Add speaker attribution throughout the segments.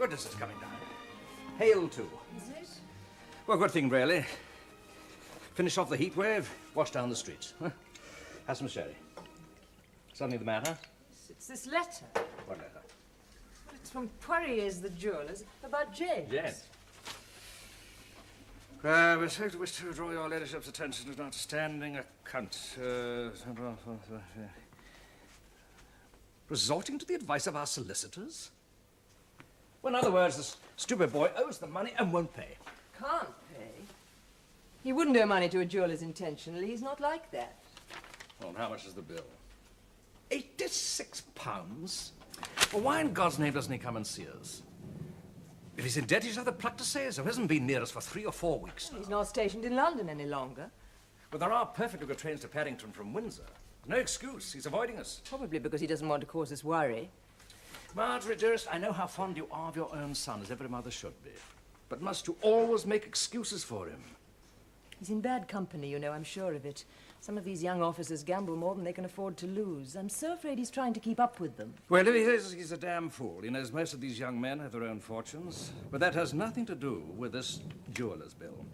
Speaker 1: Goodness, it's coming down. Hail, too.
Speaker 2: Is it?
Speaker 1: Well, good thing, really. Finish off the heat wave, wash down the streets. Huh? Have some sherry. Something the matter?
Speaker 2: It's this letter.
Speaker 1: What letter?
Speaker 2: It's from Poirier's, the jewellers, about James.
Speaker 1: Yes. We wish to draw your ladyship's attention to an outstanding account. Resorting to the advice of our solicitors? Well, in other words, this stupid boy owes the money and won't pay.
Speaker 2: Can't pay. He wouldn't owe money to a jeweller's intentionally. He's not like that.
Speaker 1: Well, and how much is the bill? £86. Well, why in God's name doesn't he come and see us? If he's in debt, he should have the pluck to say so. He hasn't been near us for 3 or 4 weeks now.
Speaker 2: He's not stationed in London any longer.
Speaker 1: But there are perfectly good trains to Paddington from Windsor. No excuse. He's avoiding us.
Speaker 2: Probably because he doesn't want to cause us worry.
Speaker 1: Marjorie, dearest, I know how fond you are of your own son, as every mother should be. But must you always make excuses for him?
Speaker 2: He's in bad company, you know, I'm sure of it. Some of these young officers gamble more than they can afford to lose. I'm so afraid he's trying to keep up with them.
Speaker 1: Well, if he is, he's a damn fool. He knows most of these young men have their own fortunes. But that has nothing to do with this jeweller's bill.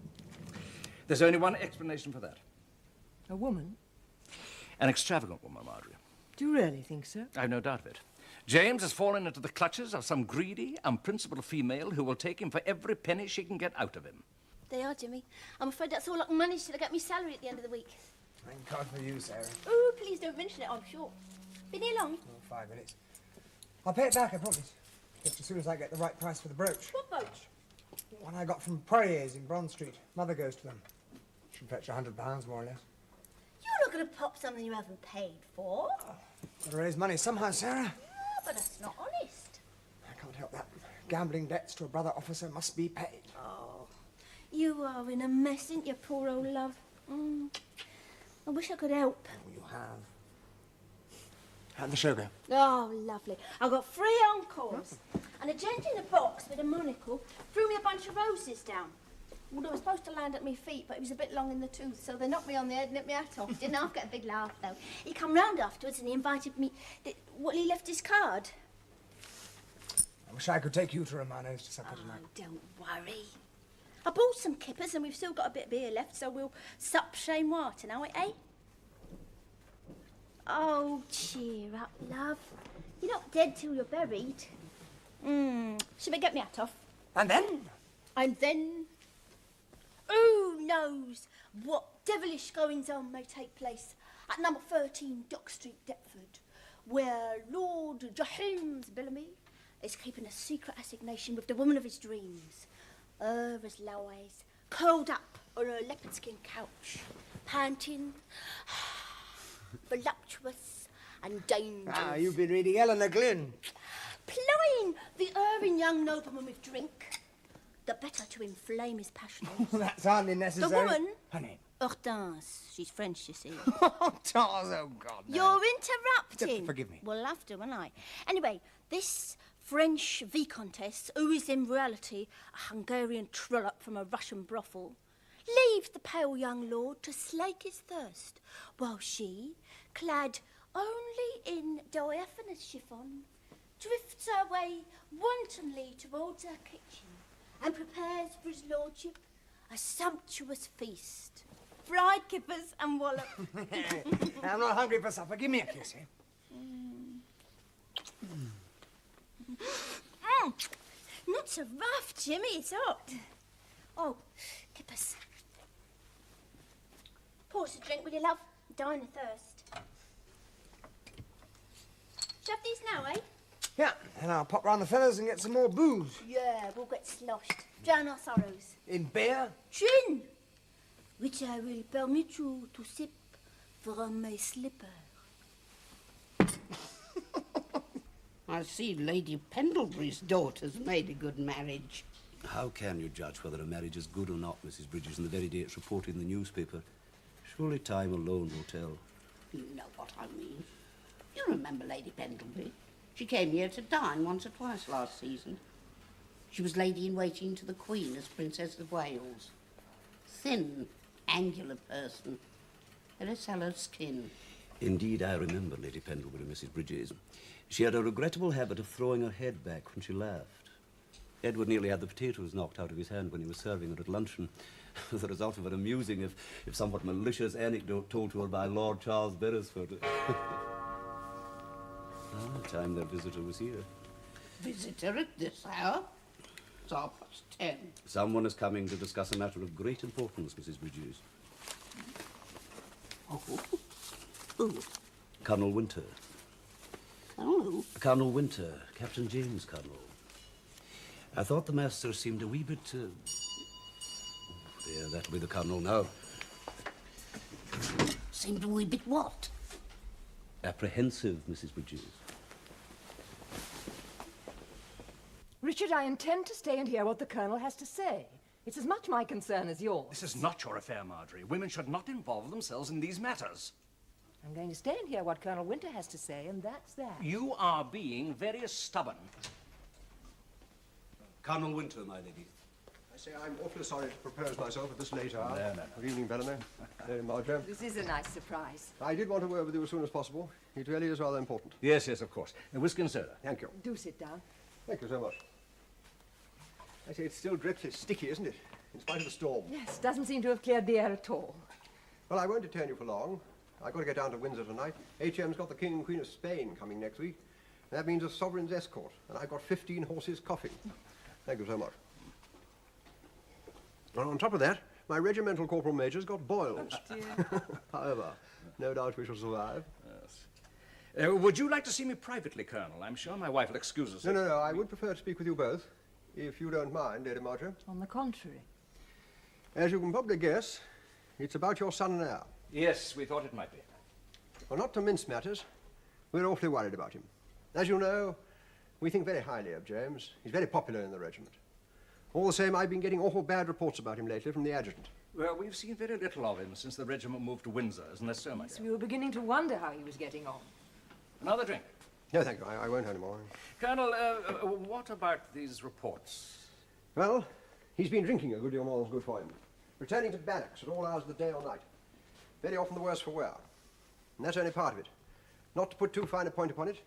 Speaker 1: There's only one explanation for that.
Speaker 2: A woman?
Speaker 1: An extravagant woman, Marjorie.
Speaker 2: Do you really think so?
Speaker 1: I've no doubt of it. James has fallen into the clutches of some greedy, unprincipled female who will take him for every penny she can get out of him.
Speaker 3: They are, Jimmy. I'm afraid that's all I can manage till I get my salary at the end of the week.
Speaker 4: Thank God for you, Sarah.
Speaker 3: Oh, please don't mention it, I'm sure. Been here long?
Speaker 4: Oh, 5 minutes. I'll pay it back, I promise. Just as soon as I get the right price for the brooch.
Speaker 3: What brooch?
Speaker 4: One I got from Poirier's in Bronze Street. Mother goes to them. Should fetch £100, more or less.
Speaker 3: You're not going to pop something you haven't paid for.
Speaker 4: Got to raise money somehow, Sarah.
Speaker 3: Yeah, but that's not honest.
Speaker 4: I can't help that. Gambling debts to a brother officer must be paid.
Speaker 3: Oh, you are in a mess, ain't you, poor old love? I wish I could help.
Speaker 4: Oh, you have. How'd the show go?
Speaker 3: Oh, lovely. I got 3 encores. And a gent in a box with a monocle threw me a bunch of roses down. Well, they were supposed to land at my feet, but it was a bit long in the tooth, so they knocked me on the head and nipped my hat off. Didn't half get a big laugh, though. He come round afterwards and he invited me... Well, he left his card.
Speaker 4: I wish I could take you to Romano's to supper tonight.
Speaker 3: Oh, don't worry. I bought some kippers and we've still got a bit of beer left, so we'll sup shame water now, eh? Oh, cheer up, love. You're not dead till you're buried. Should we get me hat off?
Speaker 4: And then?
Speaker 3: And then... Who knows what devilish goings-on may take place at number 13 Dock Street, Deptford, where Lord James Bellamy is keeping a secret assignation with the woman of his dreams. As Lois, curled up on her leopard skin couch, panting, voluptuous and dangerous.
Speaker 4: Ah, you've been reading Eleanor Glynn.
Speaker 3: Plying the erring young nobleman with drink, the better to inflame his passions.
Speaker 4: That's hardly necessary.
Speaker 3: The woman?
Speaker 4: Her name?
Speaker 3: Hortense. She's French, you see.
Speaker 4: Hortense, oh, God, no.
Speaker 3: You're interrupting.
Speaker 4: Forgive me.
Speaker 3: Well, I'll have to, won't I? Anyway, this French Vicomtesse, who is in reality a Hungarian trollop from a Russian brothel, leaves the pale young lord to slake his thirst, while she, clad only in diaphanous chiffon, drifts her way wantonly towards her kitchen and prepares for his lordship a sumptuous feast. Fried kippers and wallop.
Speaker 4: I'm not hungry for supper. Give me a kiss, eh?
Speaker 3: Not so rough, Jimmy. It's hot. Oh, kippers. Pour us a drink, will you, love? Dying of thirst. Shove these now, eh?
Speaker 4: Yeah, and I'll pop round the fellas and get some more booze.
Speaker 3: Yeah, we'll get sloshed. Drown our sorrows.
Speaker 4: In beer?
Speaker 3: Gin! Which I will permit you to sip from my slipper.
Speaker 5: I see Lady Pendlebury's daughter's made a good marriage.
Speaker 6: How can you judge whether a marriage is good or not, Mrs. Bridges, on the very day it's reported in the newspaper? Surely time alone will tell.
Speaker 5: You know what I mean. You remember Lady Pendlebury? She came here to dine once or twice last season. She was lady-in-waiting to the Queen as Princess of Wales. Thin, angular person. Very sallow skin.
Speaker 6: Indeed, I remember Lady Pendlebury, Mrs. Bridges. She had a regrettable habit of throwing her head back when she laughed. Edward nearly had the potatoes knocked out of his hand when he was serving her at luncheon, as a result of an amusing, if somewhat malicious anecdote told to her by Lord Charles Beresford. The time their visitor was here.
Speaker 5: Visitor at this hour? It's 10:30.
Speaker 6: Someone is coming to discuss a matter of great importance, Mrs. Bridges.
Speaker 5: Oh. Who?
Speaker 6: Colonel Winter.
Speaker 5: Oh.
Speaker 6: Colonel Winter, Captain James Colonel. I thought the master seemed a wee bit, There, that'll be the Colonel now.
Speaker 5: Seemed a wee bit what?
Speaker 6: Apprehensive, Mrs. Bridges.
Speaker 2: Richard, I intend to stay and hear what the Colonel has to say. It's as much my concern as yours.
Speaker 1: This is not your affair, Marjorie. Women should not involve themselves in these matters.
Speaker 2: I'm going to stay and hear what Colonel Winter has to say, and that's that.
Speaker 1: You are being very stubborn.
Speaker 6: Colonel Winter, my lady.
Speaker 7: I say I'm awfully sorry to propose myself at this late hour.
Speaker 1: No.
Speaker 7: Good evening, Bellamy. Marjorie.
Speaker 2: This is a nice surprise.
Speaker 7: I did want to word with you as soon as possible. It really is rather important.
Speaker 1: Yes, of course. Whiskey and soda.
Speaker 7: Thank you.
Speaker 2: Do sit down.
Speaker 7: Thank you so much. I say it's still dreadfully sticky, isn't it? In spite of the storm.
Speaker 2: Yes, doesn't seem to have cleared the air at all.
Speaker 7: Well, I won't detain you for long. I've got to get down to Windsor tonight. HM's got the King and Queen of Spain coming next week. That means a sovereign's escort, and I've got 15 horses coffee. Thank you so much. And on top of that, my regimental corporal major's got boils. However, no doubt we shall survive.
Speaker 1: Yes. Would you like to see me privately, Colonel? I'm sure my wife will excuse us.
Speaker 7: No. I would prefer to speak with you both, if you don't mind, Lady Marjorie.
Speaker 2: On the contrary.
Speaker 7: As you can probably guess, it's about your son and heir.
Speaker 1: Yes, we thought it might be.
Speaker 7: Well, not to mince matters, we're awfully worried about him. As you know, we think very highly of James. He's very popular in the regiment. All the same, I've been getting awful bad reports about him lately from the adjutant.
Speaker 1: Well, we've seen very little of him since the regiment moved to Windsor, isn't that so, my
Speaker 2: So
Speaker 1: dear?
Speaker 2: we were beginning to wonder how he was getting on.
Speaker 1: Another drink.
Speaker 7: No, thank you. I won't anymore.
Speaker 1: Colonel, what about these reports?
Speaker 7: Well, he's been drinking a good deal more than's good for him. Returning to barracks at all hours of the day or night. Very often the worse for wear. And that's only part of it. Not to put too fine a point upon it,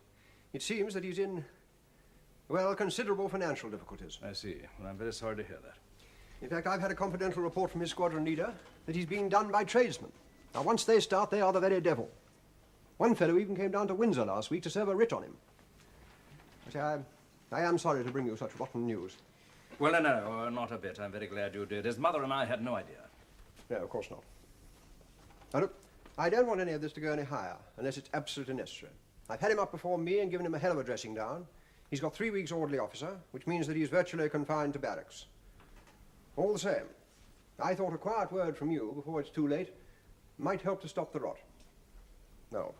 Speaker 7: it seems that he's in, well, considerable financial difficulties.
Speaker 1: I see. Well, I'm very sorry to hear that.
Speaker 7: In fact, I've had a confidential report from his squadron leader that he's being done by tradesmen. Now, once they start, they are the very devil. One fellow even came down to Windsor last week to serve a writ on him. I am sorry to bring you such rotten news.
Speaker 1: Well, no, not a bit. I'm very glad you did. His mother and I had no idea.
Speaker 7: No, of course not. Now, look, I don't want any of this to go any higher unless it's absolutely necessary. I've had him up before me and given him a hell of a dressing down. He's got 3 weeks orderly officer, which means that he's virtually confined to barracks. All the same, I thought a quiet word from you before it's too late might help to stop the rot. No,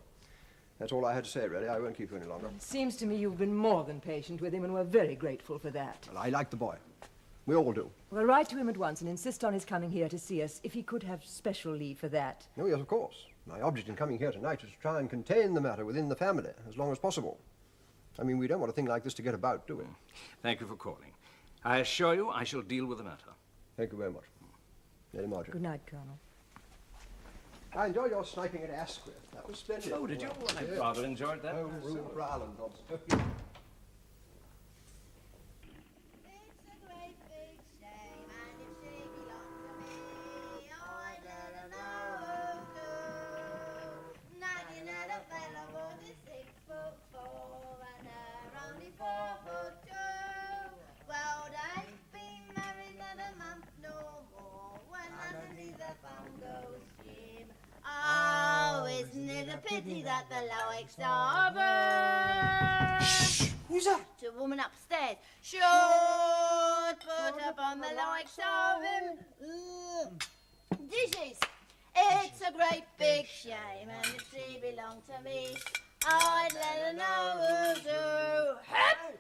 Speaker 7: that's all I had to say, really. I won't keep you any longer.
Speaker 2: It seems to me you've been more than patient with him, and we're very grateful for that.
Speaker 7: Well, I like the boy. We all do.
Speaker 2: We'll write to him at once and insist on his coming here to see us, if he could have special leave for that.
Speaker 7: Oh, yes, of course. My object in coming here tonight is to try and contain the matter within the family as long as possible. I mean, we don't want a thing like this to get about, do we?
Speaker 1: Thank you for calling. I assure you I shall deal with the matter.
Speaker 7: Thank you very much. Lady Marjorie.
Speaker 2: Good night, Colonel.
Speaker 7: I enjoyed your sniping at Asquith. That was splendid.
Speaker 1: Oh, did you? Well, I
Speaker 7: Yes.
Speaker 1: rather enjoyed that.
Speaker 7: Home rule for Ireland, Hobbs.
Speaker 3: It's a great big shame, and if she belonged to me, I'd let her know too. Nagging at a fellow was 6'4" and her only 4'2". Well, they've been married not a month no more. When underneath the phone goes Jim. Oh, isn't it a pity that the Loics are burned?
Speaker 7: Who's that?
Speaker 3: To a woman upstairs. Should put up on the likes of him. Dishes. It's a great big shame, and if she belonged to me, I'd let her know who to. Hep!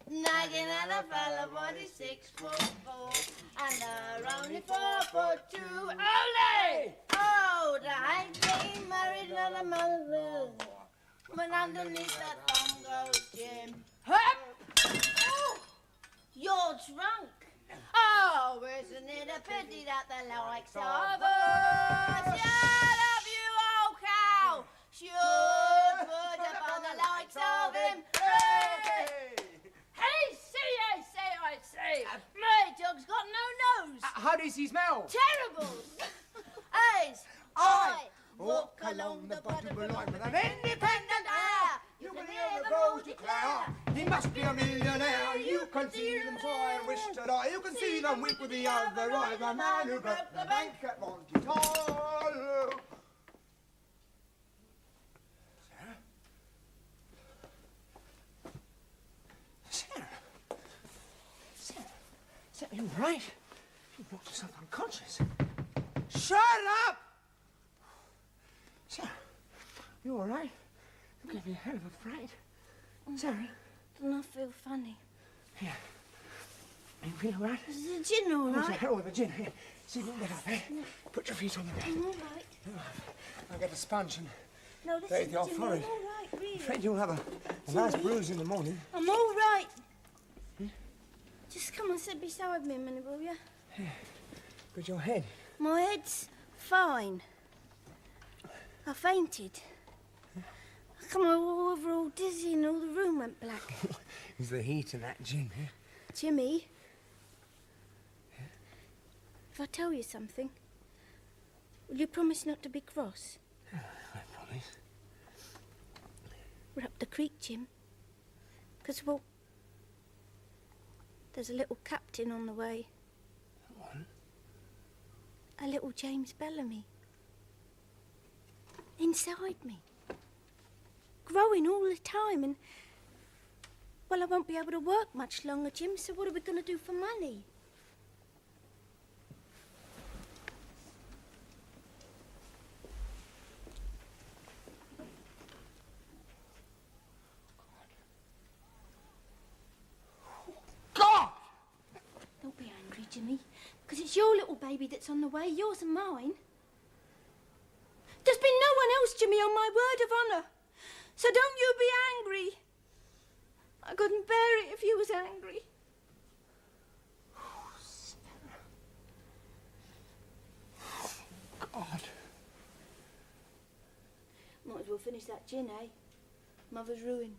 Speaker 3: Nagging at a fella, body 6'4", and her only 4'2". Ole! Oh, they ain't been married not a month. When underneath that thumb goes Jim. Hep! Oh, you're drunk. Oh, isn't it a pity that the likes of us? Shut up, you old cow! Should put up on the likes of him. Hey! Hey, say
Speaker 4: is his smell?
Speaker 3: Terrible! As I walk along the bottom line with an independent air, you can hear the roads declare.
Speaker 4: He must be a millionaire. You can see them try and wish to die. You can see them weep with the other eye. The man who broke the bank at Monte Carlo. Sarah? Sarah, you all right? You knocked yourself unconscious. Shut up! Sarah, you all right? You gave me a hell of a fright. Sarah?
Speaker 3: Doesn't that feel funny?
Speaker 4: Yeah. You feel all right?
Speaker 3: Is the gin all
Speaker 4: Oh, to
Speaker 3: right?
Speaker 4: hell with the gin. Here, see if you can get up there. Put your feet on the bed.
Speaker 3: I'm all right.
Speaker 4: I'll get a sponge and
Speaker 3: No, this
Speaker 4: bathe
Speaker 3: is
Speaker 4: your
Speaker 3: gin. I'm
Speaker 4: forehead.
Speaker 3: all right,
Speaker 4: I'm
Speaker 3: really.
Speaker 4: afraid you'll have a nice bruise in the morning.
Speaker 3: I'm all right. Just come and sit beside me a minute, will you?
Speaker 4: But your head.
Speaker 3: My head's fine. I fainted. I come over all dizzy and all the room went black.
Speaker 4: It was the heat and that gin. Yeah?
Speaker 3: Jimmy, if I tell you something, will you promise not to be cross?
Speaker 4: I promise.
Speaker 3: We're up the creek, Jim. 'Cause, well, there's a little captain on the way.
Speaker 4: What?
Speaker 3: A little James Bellamy. Inside me. Growing all the time and... Well, I won't be able to work much longer, Jim, so what are we going to do for money?
Speaker 4: God!
Speaker 3: Don't be angry, Jimmy, because it's your little baby that's on the way, yours and mine. There's been no one else, Jimmy, on my word of honour. So don't you be angry. I couldn't bear it if you was angry.
Speaker 4: God.
Speaker 3: Might as well finish that gin, eh? Mother's ruin.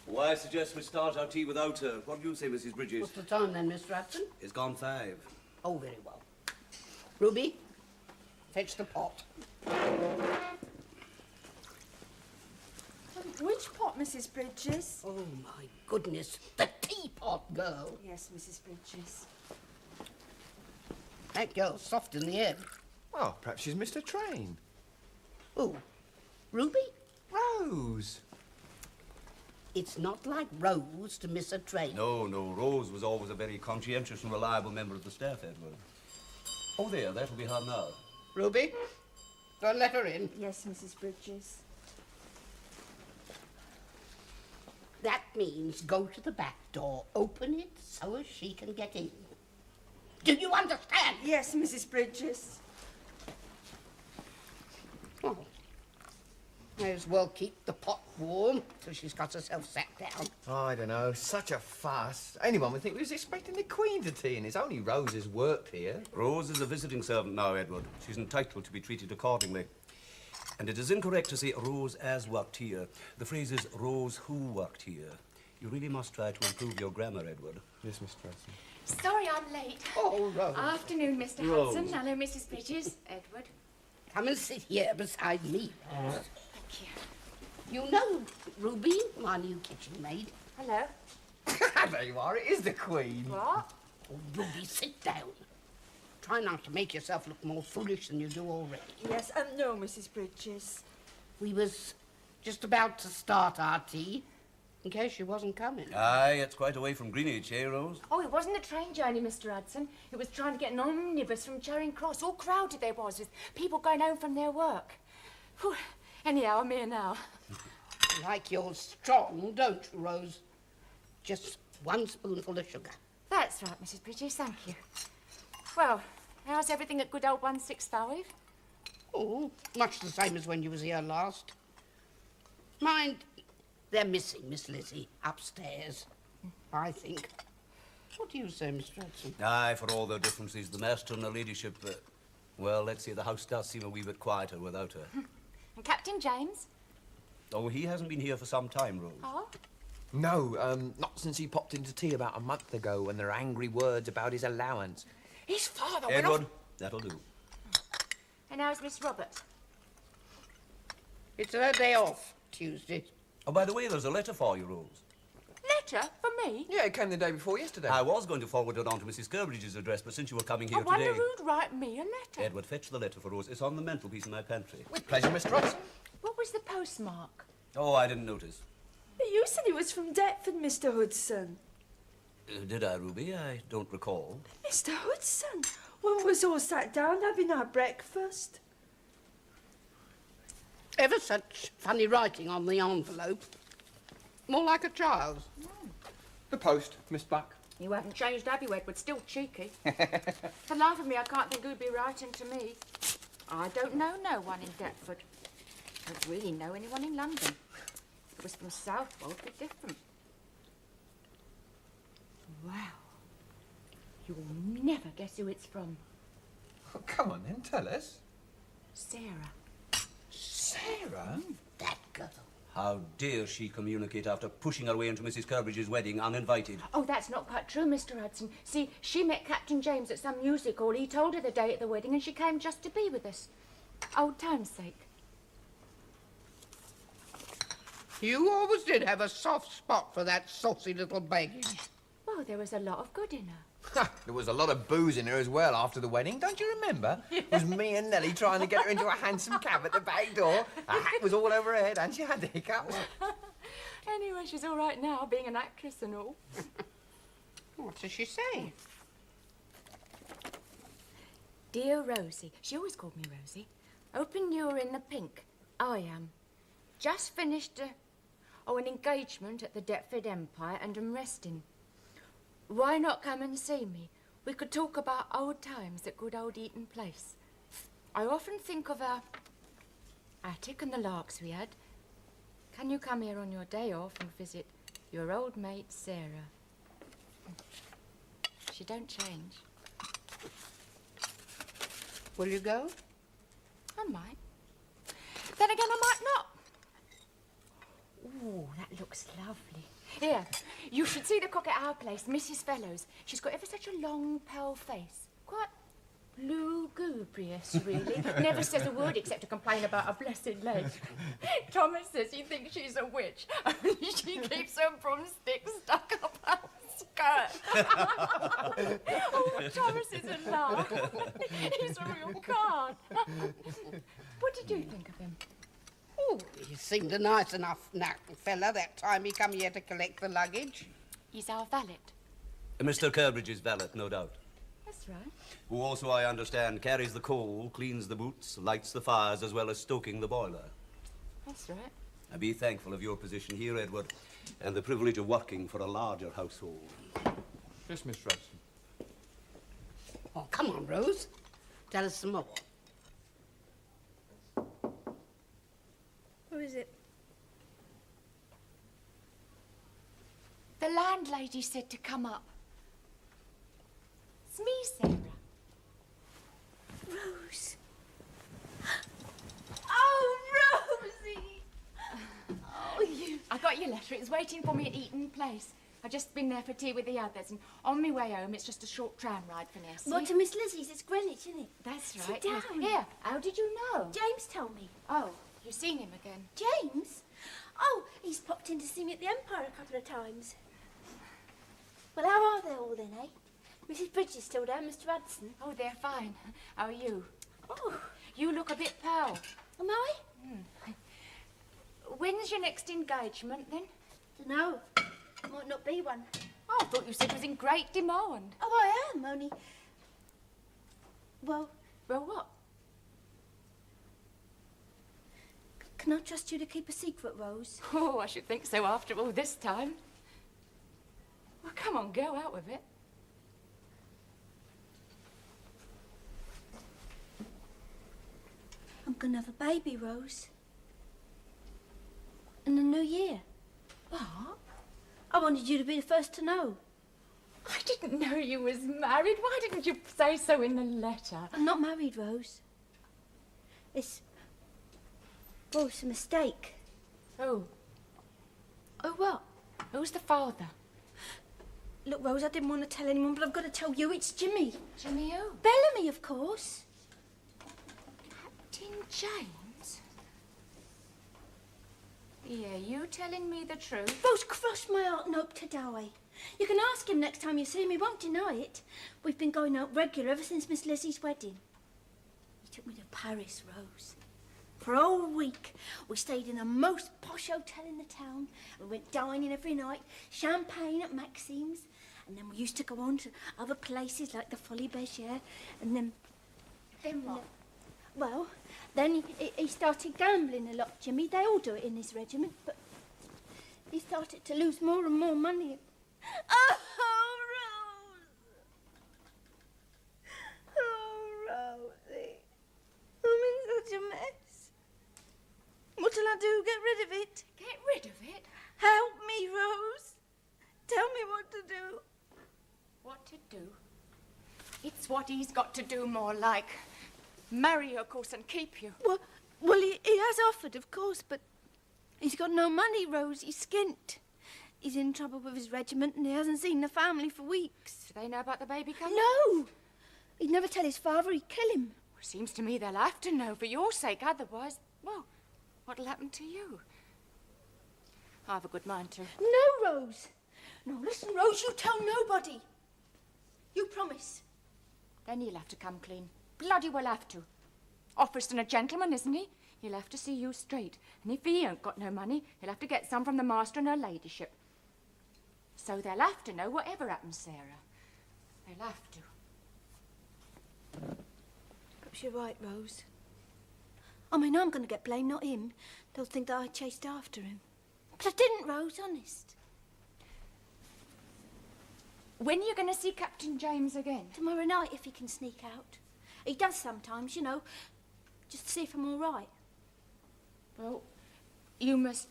Speaker 6: Well, I suggest we start our tea without her. What do you say, Mrs. Bridges?
Speaker 5: What's the time then, Mr. Hudson?
Speaker 6: It's gone 5.
Speaker 5: Oh, very well. Ruby, fetch the pot.
Speaker 2: Which pot, Mrs. Bridges?
Speaker 5: Oh, my goodness. The teapot girl.
Speaker 2: Yes, Mrs. Bridges.
Speaker 5: That girl's soft in the head.
Speaker 8: Oh, perhaps she's missed a train.
Speaker 5: Who? Ruby?
Speaker 8: Rose.
Speaker 5: It's not like Rose to miss a train.
Speaker 6: No, Rose was always a very conscientious and reliable member of the staff, Edward. Oh, there, that'll be her now.
Speaker 5: Ruby, go and let her in.
Speaker 2: Yes, Mrs. Bridges.
Speaker 5: That means go to the back door, open it so as she can get in. Do you understand?
Speaker 2: Yes, Mrs. Bridges.
Speaker 5: Oh. May as well keep the pot warm till she's got herself sat down.
Speaker 8: I don't know, such a fuss. Anyone would think we was expecting the Queen to tea, and it's only Rose who's worked here.
Speaker 6: Rose is a visiting servant now, Edward. She's entitled to be treated accordingly. And it is incorrect to say Rose as worked here. The phrase is Rose who worked here. You really must try to improve your grammar, Edward.
Speaker 8: Yes, Miss Tracy.
Speaker 9: Sorry I'm late.
Speaker 5: Oh, Rose.
Speaker 9: Afternoon, Mr.
Speaker 6: Rose.
Speaker 9: Hudson. Hello, Mrs. Bridges. Edward.
Speaker 5: Come and sit here beside me, Rose.
Speaker 9: Thank you.
Speaker 5: You know Ruby, my new kitchen maid.
Speaker 2: Hello.
Speaker 8: There you are, it is the Queen.
Speaker 2: What?
Speaker 5: Oh, Ruby, sit down. Try not to make yourself look more foolish than you do already.
Speaker 2: Yes, no, Mrs. Bridges.
Speaker 5: We was just about to start our tea, in case she wasn't coming.
Speaker 6: Aye, it's quite away from Greenwich, eh, Rose?
Speaker 9: Oh, it wasn't a train journey, Mr. Hudson. It was trying to get an omnibus from Charing Cross. All crowded they was, with people going home from their work. Whew. Anyhow, I'm here now.
Speaker 5: Like you're strong, don't you, Rose? Just one spoonful of sugar.
Speaker 9: That's right, Mrs. Bridges. Thank you. Well, How's everything at good old 165?
Speaker 5: Oh, much the same as when you was here last. Mind, they're missing Miss Lizzie upstairs, I think. What do you say, Mr. Hudson?
Speaker 6: Aye, for all their differences, the master and her ladyship, well, let's say the house does seem a wee bit quieter without her.
Speaker 9: And Captain James?
Speaker 6: Oh, he hasn't been here for some time, Rose.
Speaker 9: Oh?
Speaker 8: No, not since he popped into tea about a month ago when there were angry words about his allowance. His father went
Speaker 6: Edward,
Speaker 8: off...
Speaker 6: that'll do.
Speaker 9: And how's Miss Roberts?
Speaker 5: It's her day off, Tuesday.
Speaker 6: Oh, by the way, there's a letter for you, Rose.
Speaker 9: Letter? For me?
Speaker 8: Yeah, it came the day before yesterday.
Speaker 6: I was going to forward it on to Mrs. Sturbridge's address, but since you were coming here
Speaker 9: I wonder
Speaker 6: today...
Speaker 9: who'd write me a letter.
Speaker 6: Edward, fetch the letter for Rose. It's on the mantelpiece in my pantry.
Speaker 8: With pleasure, Mr. Hudson.
Speaker 9: What was the postmark?
Speaker 6: Oh, I didn't notice.
Speaker 10: But you said it was from Deptford, Mr. Hudson.
Speaker 6: Did I, Ruby? I don't recall.
Speaker 10: Mr. Hudson, when we was all sat down having our breakfast.
Speaker 5: Ever such funny writing on the envelope. More like a child's.
Speaker 8: The post, Miss Buck.
Speaker 9: You haven't changed, have you, Edward? Still cheeky. For the life of me, I can't think who'd be writing to me. I don't know no one in Deptford. I don't really know anyone in London. If it was from Southwold, it'd be different. Wow. You'll never guess who it's from.
Speaker 8: Oh, come on then, tell us.
Speaker 9: Sarah.
Speaker 8: Sarah?
Speaker 5: That girl.
Speaker 6: How dare she communicate after pushing her way into Mrs. Sturbridge's wedding uninvited?
Speaker 9: Oh, that's not quite true, Mr. Hudson. See, she met Captain James at some music hall. He told her the day at the wedding and she came just to be with us. Old time's sake.
Speaker 5: You always did have a soft spot for that saucy little baggage.
Speaker 9: Well, there was a lot of good in her.
Speaker 8: There was a lot of booze in her as well after the wedding, don't you remember? It was me and Nellie trying to get her into a hansom cab at the back door. Her hat was all over her head and she had the hiccups.
Speaker 9: Anyway, she's all right now, being an actress and all.
Speaker 5: What does she say?
Speaker 9: Dear Rosie, she always called me Rosie. Hoping you're in the pink. I am. Just finished an engagement at the Deptford Empire and am resting. Why not come and see me? We could talk about old times at good old Eaton Place. I often think of our attic and the larks we had. Can you come here on your day off and visit your old mate, Sarah? She don't change.
Speaker 5: Will you go?
Speaker 9: I might. Then again, I might not. Ooh, that looks lovely. Here, you should see the cook at our place, Mrs. Fellows. She's got ever such a long, pale face. Quite lugubrious, really. Never says a word except to complain about her blessed leg. Thomas says he thinks she's a witch. She keeps her broomstick stuck up her skirt. Oh, Thomas is a laugh. He's a real card. What did you think of him?
Speaker 5: Oh, he seemed a nice enough fella that time he come here to collect the luggage.
Speaker 9: He's our valet.
Speaker 6: Mr. Sturbridge's valet, no doubt.
Speaker 9: That's right.
Speaker 6: Who also, I understand, carries the coal, cleans the boots, lights the fires, as well as stoking the boiler.
Speaker 9: That's right.
Speaker 6: I be thankful of your position here, Edward, and the privilege of working for a larger household.
Speaker 8: Yes, Miss Hudson.
Speaker 5: Oh, come on, Rose. Tell us some more.
Speaker 10: Who is it?
Speaker 9: The landlady said to come up. It's me, Sarah.
Speaker 10: Rose. Oh, Rosie! Oh, you...
Speaker 9: I got your letter. It was waiting for me at Eaton Place. I've just been there for tea with the others, and on my way home, it's just a short tram ride from here.
Speaker 3: Well, to Miss Lizzie's, it's Greenwich, isn't it?
Speaker 9: That's
Speaker 3: Sit
Speaker 9: right.
Speaker 3: down.
Speaker 9: Yes. Here, how did you know?
Speaker 3: James told me.
Speaker 9: Oh, you've seen him again.
Speaker 3: James? Oh, he's popped in to see me at the Empire a couple of times. Well, how are they all then, eh? Mrs. Bridges still down, Mr. Hudson?
Speaker 9: Oh, they're fine. How are you?
Speaker 3: Oh,
Speaker 9: You look a bit pale.
Speaker 3: am I?
Speaker 9: When's your next engagement, then?
Speaker 3: Dunno. Might not be one.
Speaker 9: Oh, I thought you said it was in great demand.
Speaker 3: Oh, I am, only... Well,
Speaker 9: Well, what?
Speaker 3: can I trust you to keep a secret, Rose?
Speaker 9: Oh, I should think so after all this time. Well, come on, go out with it.
Speaker 3: I'm going to have a baby, Rose. In the new year.
Speaker 9: What?
Speaker 3: I wanted you to be the first to know.
Speaker 9: I didn't know you was married. Why didn't you say so in the letter?
Speaker 3: I'm not married, Rose. It's a mistake.
Speaker 9: Oh. Oh, what? Who's the father?
Speaker 3: Look, Rose, I didn't want to tell anyone, but I've got to tell you, it's Jimmy.
Speaker 9: Jimmy who?
Speaker 3: Bellamy, of course.
Speaker 9: Captain James? Yeah, you telling me the truth?
Speaker 3: Rose, cross my heart and hope to die. You can ask him next time you see him, he won't deny it. We've been going out regular ever since Miss Lizzie's wedding. He took me to Paris, Rose. For a whole week, we stayed in the most posh hotel in the town. We went dining every night, champagne at Maxime's, and then we used to go on to other places like the Folies Bergère, and then...
Speaker 9: Then what?
Speaker 3: Well, then he started gambling a lot, Jimmy. They all do it in this regiment, but he started to lose more and more money. Oh, Rose! Oh, Rosie. I'm in such a mess. What'll I do? Get rid of it?
Speaker 9: Get rid of it?
Speaker 3: Help me, Rose. Tell me what to do.
Speaker 9: What to do? It's what he's got to do more like. Marry you, of course, and keep you.
Speaker 3: Well, he has offered, of course, but he's got no money, Rose. He's skint. He's in trouble with his regiment and he hasn't seen the family for weeks.
Speaker 9: Do they know about the baby coming?
Speaker 3: No! He'd never tell his father, he'd kill him.
Speaker 9: Well, seems to me they'll have to know for your sake, otherwise, well, what'll happen to you? I've a good mind to.
Speaker 3: No, Rose. No, listen, Rose, you tell nobody. You promise.
Speaker 9: Then he'll have to come clean. Bloody well have to. Officer and a gentleman, isn't he? He'll have to see you straight. And if he ain't got no money, he'll have to get some from the master and her ladyship. So they'll have to know whatever happens, Sarah. They'll have to.
Speaker 3: Perhaps you're right, Rose. I mean, I'm going to get blamed, not him. They'll think that I chased after him. But I didn't, Rose, honest.
Speaker 9: When are you going to see Captain James again?
Speaker 3: Tomorrow night, if he can sneak out. He does sometimes, you know, just to see if I'm all right.
Speaker 9: Well, you must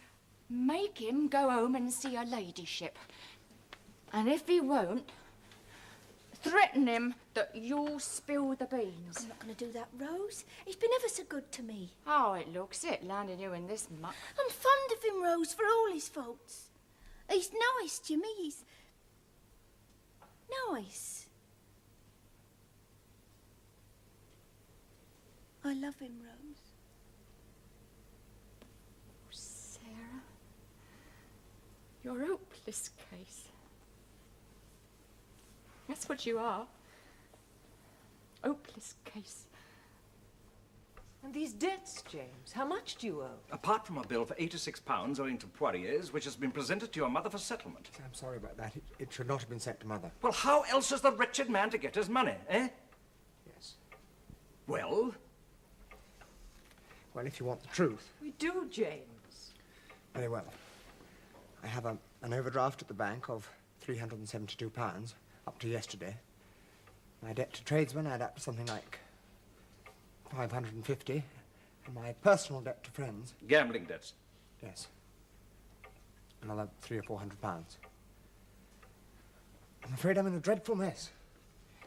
Speaker 9: make him go home and see her ladyship. And if he won't, threaten him that you'll spill the beans.
Speaker 3: I'm not going to do that, Rose. He's been ever so good to me.
Speaker 9: Oh, it looks it, landing you in this muck.
Speaker 3: I'm fond of him, Rose, for all his faults. He's nice, Jimmy. He's nice. I love him, Rose.
Speaker 9: Oh, Sarah, you're a hopeless case. That's what you are. Hopeless case.
Speaker 2: And these debts, James, how much do you owe?
Speaker 1: Apart from a bill for £86 owing to Poirier's, which has been presented to your mother for settlement.
Speaker 7: I'm sorry about that. It should not have been sent to Mother.
Speaker 1: Well, how else is the wretched man to get his money, eh?
Speaker 7: Yes.
Speaker 1: Well?
Speaker 7: Well, if you want the truth.
Speaker 2: We do, James.
Speaker 7: Very well. I have an overdraft at the bank of £372 up to yesterday. My debt to tradesmen add up to something like 550, and my personal debt to friends.
Speaker 1: Gambling debts.
Speaker 7: Yes. Another £300 or £400. I'm afraid I'm in a dreadful mess.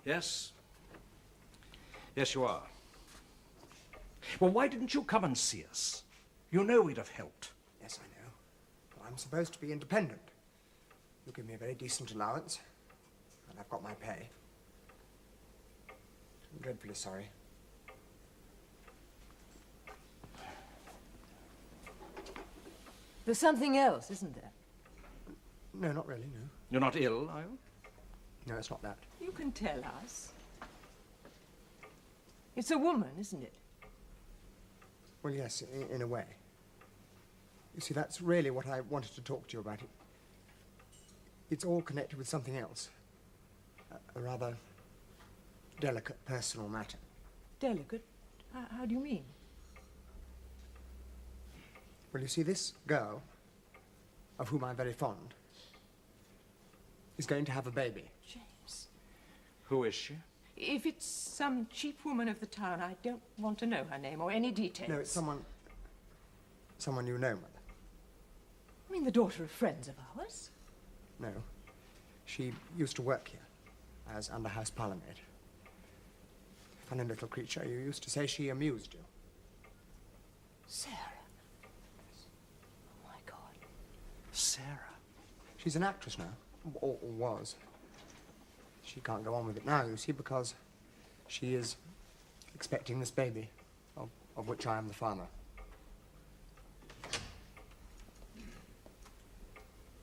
Speaker 1: Yes. Yes, you are. Well, why didn't you come and see us? You know we'd have helped.
Speaker 7: Yes, I know. Well, I'm supposed to be independent. You give me a very decent allowance, and I've got my pay. I'm dreadfully sorry.
Speaker 2: There's something else, isn't there?
Speaker 7: No, not really, no.
Speaker 1: You're not ill, are you?
Speaker 7: No, it's not that.
Speaker 2: You can tell us. It's a woman, isn't it?
Speaker 7: Well, yes, in a way. You see, that's really what I wanted to talk to you about. It's all connected with something else. A rather delicate personal matter.
Speaker 2: Delicate? How do you mean?
Speaker 7: Well, you see, this girl, of whom I'm very fond, is going to have a baby.
Speaker 2: James.
Speaker 1: Who is she?
Speaker 2: If it's some cheap woman of the town, I don't want to know her name or any details.
Speaker 8: No, it's someone you know, Mother.
Speaker 2: I mean, the daughter of friends of ours.
Speaker 8: No. She used to work here as under-house parlourmaid. Funny little creature. You used to say she amused you.
Speaker 2: Sarah. Oh, my God.
Speaker 8: Sarah? She's an actress now. Or was. She can't go on with it now, you see, because she is expecting this baby, of which I am the father.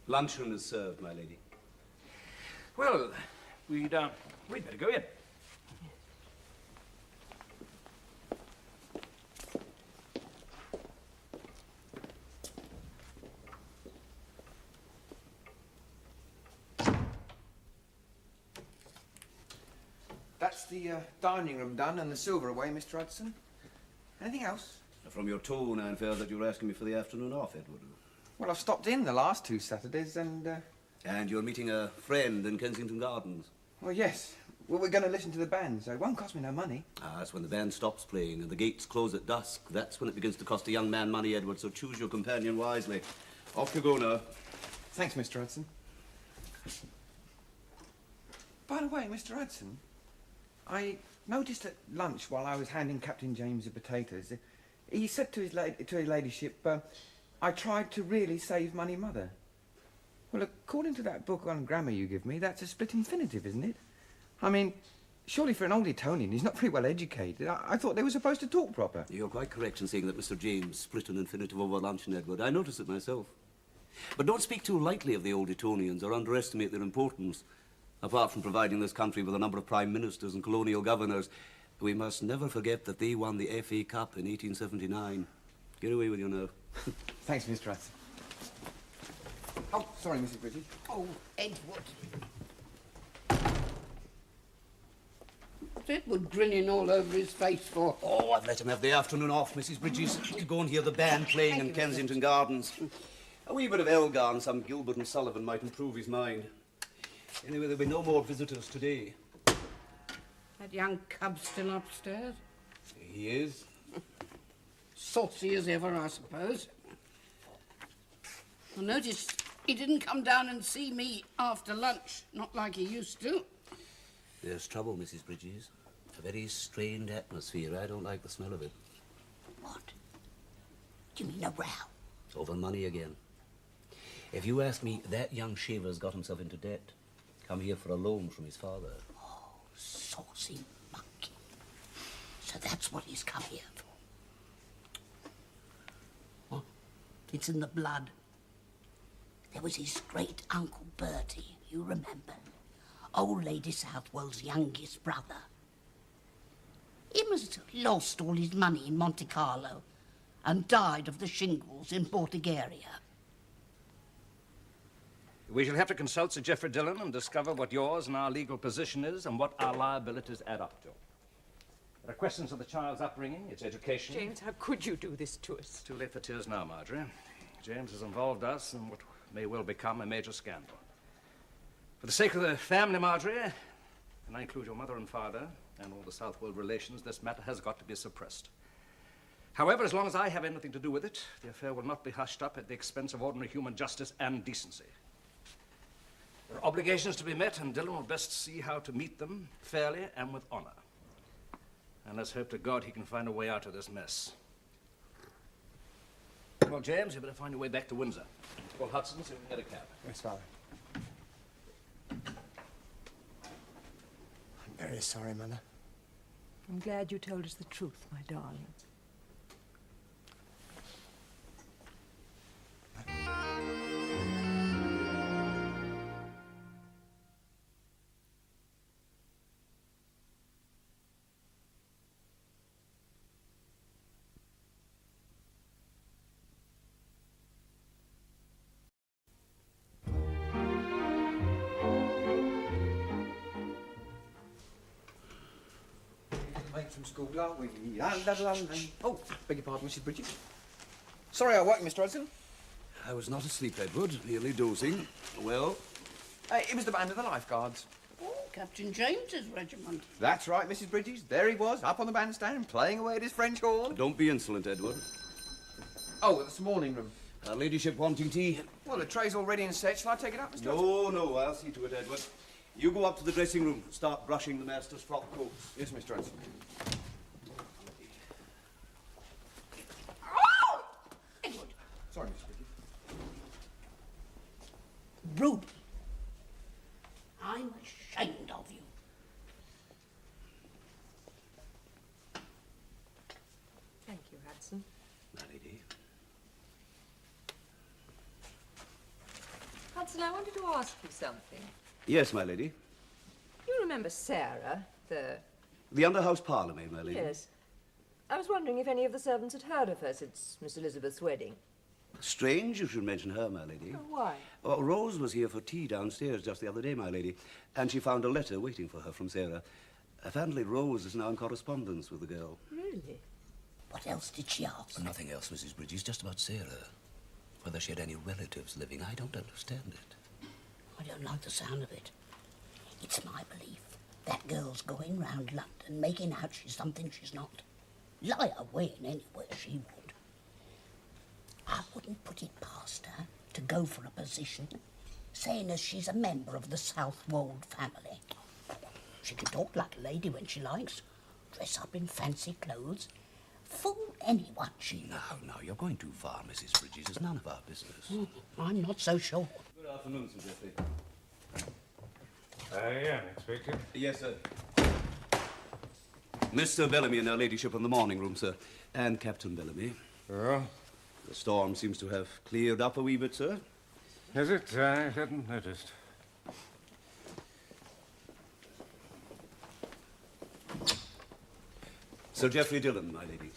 Speaker 6: Luncheon is served, my lady.
Speaker 1: Well, we'd better go in.
Speaker 8: That's the dining room done and the silver away, Mr. Hudson. Anything else?
Speaker 6: From your tone, I infer that you're asking me for the afternoon off, Edward.
Speaker 8: Well, I've stopped in the last 2 Saturdays and...
Speaker 6: And you're meeting a friend in Kensington Gardens.
Speaker 8: Well, yes. Well, we're going to listen to the band, so it won't cost me no money.
Speaker 6: That's when the band stops playing and the gates close at dusk. That's when it begins to cost a young man money, Edward, so choose your companion wisely. Off you go now.
Speaker 8: Thanks, Mr. Hudson. By the way, Mr. Hudson, I noticed at lunch while I was handing Captain James the potatoes, he said to his ladyship, I tried to really save money, Mother. Well, according to that book on grammar you give me, that's a split infinitive, isn't it? I mean, surely for an old Etonian, he's not very well educated. I thought they were supposed to talk proper.
Speaker 6: You're quite correct in saying that Mr. James split an infinitive over luncheon, Edward. I noticed it myself. But don't speak too lightly of the old Etonians or underestimate their importance. Apart from providing this country with a number of prime ministers and colonial governors, we must never forget that they won the FA Cup in 1879. Get away with you now.
Speaker 8: Thanks, Mr. Hudson. Oh, sorry, Mrs. Bridges.
Speaker 5: Oh, Edward. What's Edward grinning all over his face for?
Speaker 6: Oh, I've let him have the afternoon off, Mrs. Bridges, to go and hear the band playing in Kensington Gardens. A wee bit of Elgar and some Gilbert and Sullivan might improve his mind. Anyway, there'll be no more visitors today.
Speaker 5: That young cub's still upstairs?
Speaker 6: He is.
Speaker 5: Saucy as ever, I suppose. I noticed he didn't come down and see me after lunch, not like he used to.
Speaker 6: There's trouble, Mrs. Bridges. A very strained atmosphere. I don't like the smell of it.
Speaker 5: What? Do you mean a row?
Speaker 6: Over money again. If you ask me, that young shaver's got himself into debt. Come here for a loan from his father.
Speaker 5: Oh, saucy monkey. So that's what he's come here for. What? It's in the blood. There was his great Uncle Bertie, you remember? Old Lady Southwell's youngest brother. He must have lost all his money in Monte Carlo and died of the shingles in Portugaria.
Speaker 1: We shall have to consult Sir Geoffrey Dillon and discover what yours and our legal position is and what our liabilities add up to. There are questions of the child's upbringing, its education.
Speaker 2: James, how could you do this to us?
Speaker 1: Too late for tears now, Marjorie. James has involved us in what may well become a major scandal. For the sake of the family, Marjorie, and I include your mother and father and all the Southwell relations, this matter has got to be suppressed. However, as long as I have anything to do with it, the affair will not be hushed up at the expense of ordinary human justice and decency. There are obligations to be met, and Dillon will best see how to meet them fairly and with honor. And let's hope to God he can find a way out of this mess. Well, James, you better find your way back to Windsor. Call Hudson so we can get a cab.
Speaker 8: Yes, Father. I'm very sorry, Mother.
Speaker 2: I'm glad you told us the truth, my darling.
Speaker 8: From school, aren't we? Oh, beg your pardon, Mrs. Bridges. Sorry I woke you, Mr. Hudson.
Speaker 6: I was not asleep, Edward, merely dozing. Well?
Speaker 8: It was the band of the lifeguards.
Speaker 5: Oh, Captain James's regiment.
Speaker 4: That's right, Mrs. Bridges. There he was, up on the bandstand, playing away at his French horn.
Speaker 6: Don't be insolent, Edward.
Speaker 4: Oh, that's the morning room.
Speaker 6: Her ladyship wanting tea?
Speaker 4: Well, the tray's all ready and set. Shall I take it up, Mr. Hudson?
Speaker 6: No, no, I'll see to it, Edward. You go up to the dressing room. Start brushing the master's frock coats.
Speaker 4: Yes, Mr. Hudson.
Speaker 5: Oh! Edward!
Speaker 4: Sorry, Mrs. Bridges.
Speaker 5: Ruby. I'm ashamed of you.
Speaker 2: Thank you, Hudson.
Speaker 6: My lady.
Speaker 2: Hudson, I wanted to ask you something.
Speaker 6: Yes, my lady.
Speaker 2: You remember Sarah, the...
Speaker 6: The under-house parlourmaid, my lady.
Speaker 2: Yes. I was wondering if any of the servants had heard of her since Miss Elizabeth's wedding.
Speaker 6: Strange you should mention her, my lady.
Speaker 2: Oh, why?
Speaker 6: Oh, Rose was here for tea downstairs just the other day, my lady, and she found a letter waiting for her from Sarah. Apparently Rose is now in correspondence with the girl.
Speaker 2: Really?
Speaker 5: What else did she ask?
Speaker 6: Nothing else, Mrs. Bridges, just about Sarah. Whether she had any relatives living, I don't understand it.
Speaker 5: I don't like the sound of it. It's my belief that girl's going round London making out she's something she's not. Lie away in anywhere she would. I wouldn't put it past her to go for a position, saying as she's a member of the Southwold family. She can talk like a lady when she likes, dress up in fancy clothes, fool anyone she...
Speaker 6: Now, you're going too far, Mrs. Bridges. It's none of our business.
Speaker 5: I'm not so sure.
Speaker 6: Good afternoon, Sir Geoffrey.
Speaker 1: Yeah, expected.
Speaker 6: Yes, sir. Mr. Bellamy and her ladyship in the morning room, sir. And Captain Bellamy.
Speaker 1: Oh?
Speaker 6: The storm seems to have cleared up a wee bit, sir.
Speaker 1: Is it? I hadn't noticed.
Speaker 6: Sir Geoffrey Dillon, my lady.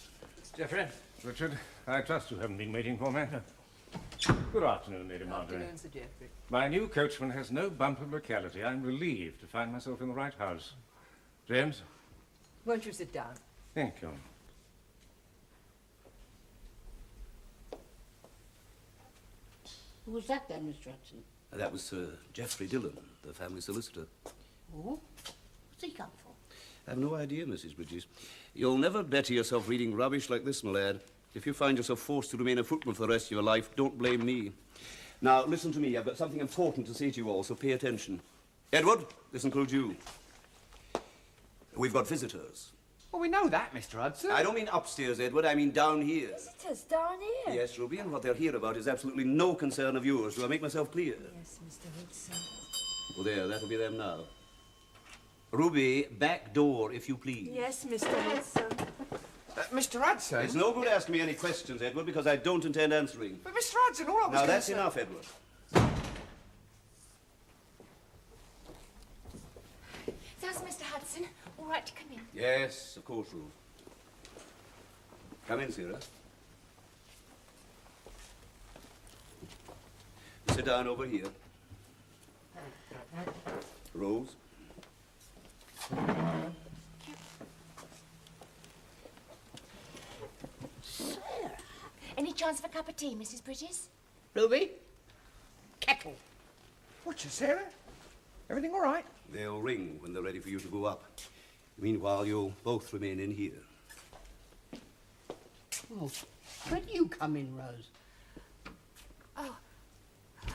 Speaker 1: Geoffrey, Richard, I trust you haven't been waiting for me. Good afternoon, Lady Marjorie.
Speaker 2: Afternoon, Sir Geoffrey.
Speaker 1: My new coachman has no bump of locality. I'm relieved to find myself in the right house. James?
Speaker 2: Won't you sit down?
Speaker 1: Thank you.
Speaker 5: Who was that then, Mr. Hudson?
Speaker 6: That was Sir Geoffrey Dillon, the family solicitor.
Speaker 5: Oh? What's he come for?
Speaker 6: I have no idea, Mrs. Bridges. You'll never better yourself reading rubbish like this, my lad. If you find yourself forced to remain a footman for the rest of your life, don't blame me. Now, listen to me. I've got something important to say to you all, so pay attention. Edward, this includes you. We've got visitors.
Speaker 4: Well, we know that, Mr. Hudson.
Speaker 6: I don't mean upstairs, Edward. I mean down here.
Speaker 10: Visitors down here.
Speaker 6: Yes, Ruby, and what they're here about is absolutely no concern of yours. Do I make myself clear?
Speaker 2: Yes, Mr. Hudson.
Speaker 6: Well, there, that'll be them now. Ruby, back door, if you please.
Speaker 10: Yes, Mr. Hudson.
Speaker 4: Mr. Hudson?
Speaker 6: It's no good asking me any questions, Edward, because I don't intend answering.
Speaker 4: But Mr. Hudson, all I was
Speaker 6: Now,
Speaker 4: gonna
Speaker 6: that's
Speaker 4: say...
Speaker 6: enough, Edward.
Speaker 9: So's Mr. Hudson. All right to come in.
Speaker 6: Yes, of course, Ruth. Come in, Sarah. Sit down over here. Rose.
Speaker 5: Sarah.
Speaker 9: Any chance of a cup of tea, Mrs. Bridges?
Speaker 5: Ruby? Kettle.
Speaker 4: What's your Sarah? Everything all right?
Speaker 6: They'll ring when they're ready for you to go up. Meanwhile, you'll both remain in here.
Speaker 5: Oh, when you come in, Rose?
Speaker 9: Oh,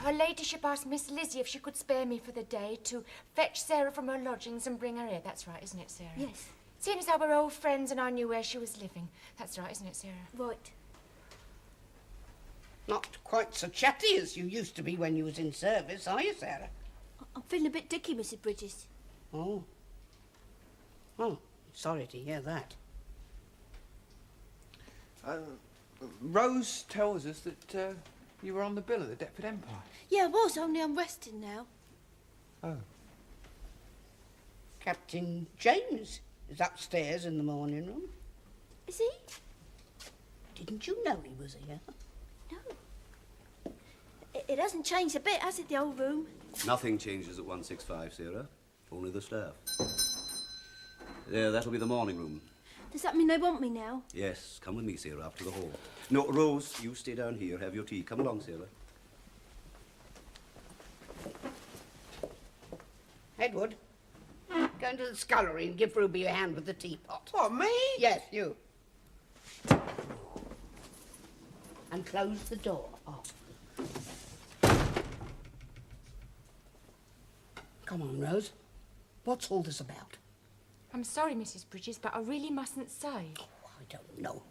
Speaker 9: her ladyship asked Miss Lizzie if she could spare me for the day to fetch Sarah from her lodgings and bring her here. That's right, isn't it, Sarah?
Speaker 3: Yes.
Speaker 9: Seeing as how we're old friends and I knew where she was living. That's right, isn't it, Sarah?
Speaker 3: Right.
Speaker 5: Not quite so chatty as you used to be when you was in service, are you, Sarah?
Speaker 3: I'm feeling a bit dicky, Mrs. Bridges.
Speaker 5: Oh. Oh, sorry to hear that.
Speaker 8: Rose tells us that you were on the bill of the Deptford Empire.
Speaker 3: Yeah, I was, only I'm resting now.
Speaker 8: Oh.
Speaker 5: Captain James is upstairs in the morning room.
Speaker 3: Is he?
Speaker 5: Didn't you know he was here?
Speaker 3: No. It hasn't changed a bit, has it, the old room?
Speaker 6: Nothing changes at 165, Sarah. Only the staff. There, that'll be the morning room.
Speaker 3: Does that mean they want me now?
Speaker 6: Yes, come with me, Sarah, up to the hall. No, Rose, you stay down here, have your tea. Come along, Sarah.
Speaker 5: Edward, Go into the scullery and give Ruby a hand with the teapot.
Speaker 4: What, me?
Speaker 5: Yes, you. And close the door. Oh. Come on, Rose. What's all this about?
Speaker 9: I'm sorry, Mrs. Bridges, but I really mustn't say.
Speaker 5: Oh, I don't know.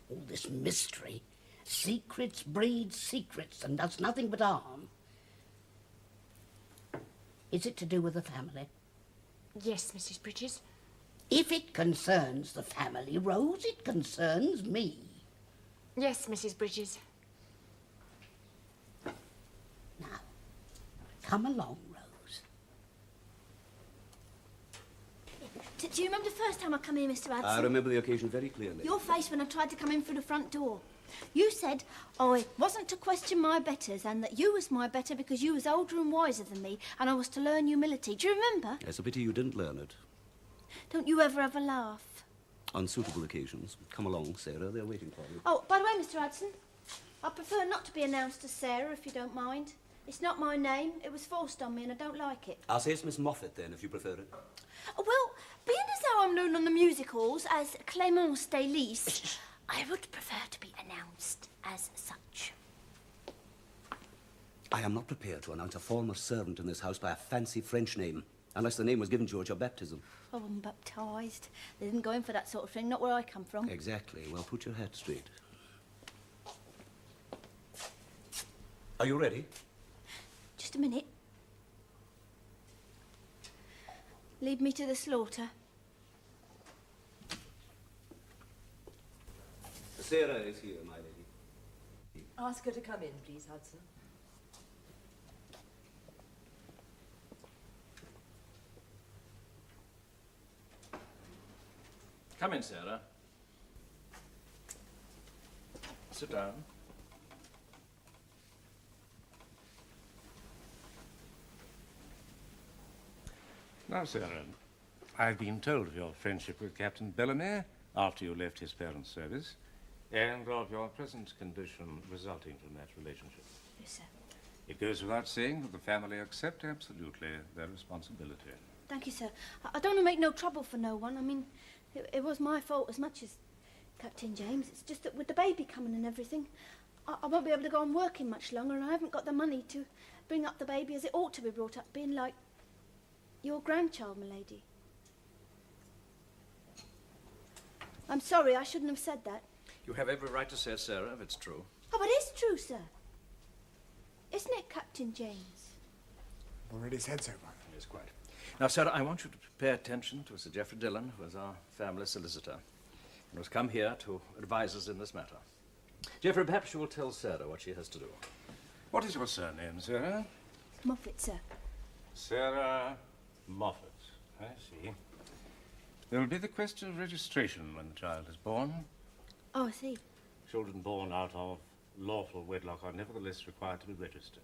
Speaker 5: All this mystery. Secrets breed secrets and does nothing but harm. Is it to do with the family?
Speaker 9: Yes, Mrs. Bridges.
Speaker 5: If it concerns the family, Rose, it concerns me.
Speaker 9: Yes, Mrs. Bridges.
Speaker 5: Now, come along, Rose.
Speaker 3: Do you remember the first time I come here, Mr. Hudson?
Speaker 6: I remember the occasion very clearly.
Speaker 3: Your face when I tried to come in through the front door. You said I wasn't to question my betters and that you was my better because you was older and wiser than me and I was to learn humility. Do you remember?
Speaker 6: It's a pity you didn't learn it.
Speaker 3: Don't you ever have a laugh?
Speaker 6: On suitable occasions. Come along, Sarah. They're waiting for you.
Speaker 3: Oh, by the way, Mr. Hudson, I prefer not to be announced as Sarah, if you don't mind. It's not my name. It was forced on me and I don't like it.
Speaker 6: I'll say it's Miss Moffat, then, if you prefer it.
Speaker 3: Well, being as though I'm known on the music halls as Clémence Delis, I would prefer to be announced as such.
Speaker 6: I am not prepared to announce a former servant in this house by a fancy French name, unless the name was given to you at your baptism.
Speaker 3: Oh, I'm baptised. They didn't go in for that sort of thing, not where I come from.
Speaker 6: Exactly. Well, put your hat straight. Are you ready?
Speaker 3: Just a minute. Lead me to the slaughter.
Speaker 6: Sarah is here, my lady.
Speaker 2: Ask her to come in, please, Hudson.
Speaker 1: Come in, Sarah. Sit down. Now, Sarah, I've been told of your friendship with Captain Bellamy after you left his parents' service, and of your present condition resulting from that relationship.
Speaker 3: Yes, sir.
Speaker 1: It goes without saying that the family accept absolutely their responsibility.
Speaker 3: Thank you, sir. I don't want to make no trouble for no one. I mean, it was my fault as much as Captain James. It's just that with the baby coming and everything, I won't be able to go on working much longer, and I haven't got the money to bring up the baby as it ought to be brought up, being like your grandchild, my lady. I'm sorry, I shouldn't have said that.
Speaker 1: You have every right to say it, Sarah, if it's true.
Speaker 3: Oh, but it's true, sir. Isn't it, Captain James?
Speaker 4: Already said so, Mother.
Speaker 1: Yes, quite. Now, Sarah, I want you to pay attention to Sir Geoffrey Dillon, who is our family solicitor, and has come here to advise us in this matter. Geoffrey, perhaps you will tell Sarah what she has to do. What is your surname, Sarah?
Speaker 3: Moffat, sir.
Speaker 1: Sarah Moffat. I see. There will be the question of registration when the child is born.
Speaker 3: Oh, I see.
Speaker 1: Children born out of lawful wedlock are nevertheless required to be registered.